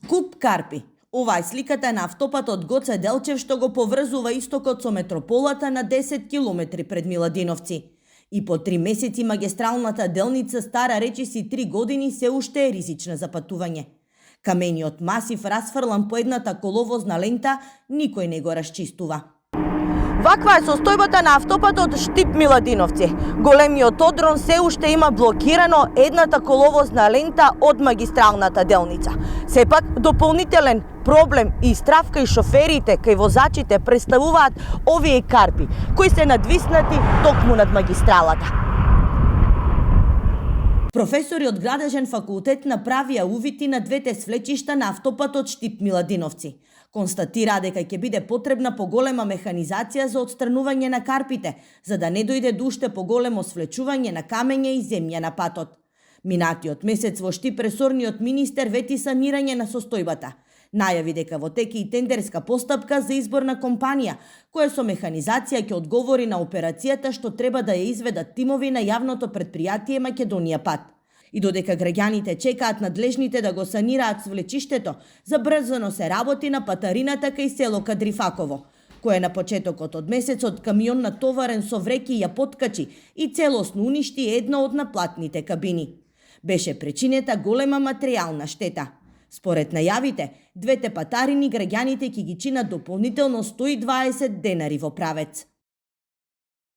Куп карпи. Ова е сликата на автопатот Гоце Делчев што го поврзува истокот со метрополата на 10 километри пред Миладиновци. И по 3 месеци магистралната делница стара речиси 3 години се уште е ризична за патување. Камениот масив расфрлан по едната коловозна лента никој не го расчистува. Ваква е состојбата на автопатот Штип-Миладиновци. Големиот одрон се уште има блокирано едната коловозна лента од магистралната делница. Сепак, дополнителен проблем и страв кај шоферите, кај возачите представуваат овие карпи, кои се надвиснати токму над магистралата. Професори од Градежен факултет направија увити на двете свлечишта на автопатот Штип-Миладиновци. Констатираа дека ќе биде потребна поголема механизација за отстранување на карпите, за да не дојде до уште поголемо свлечување на камења и земја на патот. Минатиот месец во Штип ресорниот министер вети санирање на состојбата. Најави дека во теке и тендерска постапка за избор на компанија, која со механизација ќе одговори на операцијата што треба да ја изведат тимови на јавното претпријатие Македонија Пат. И додека граѓаните чекаат надлежните да го санираат свлечиштето, забрзано се работи на патарината кај село Кадрифаково, која на почетокот од месецот камион натоварен со вреки ја поткачи и целосно уништи една од наплатните кабини. Беше причинета голема материјална штета. Според најавите, двете патарини граѓаните ќе ги чинат дополнително 120 денари во правец.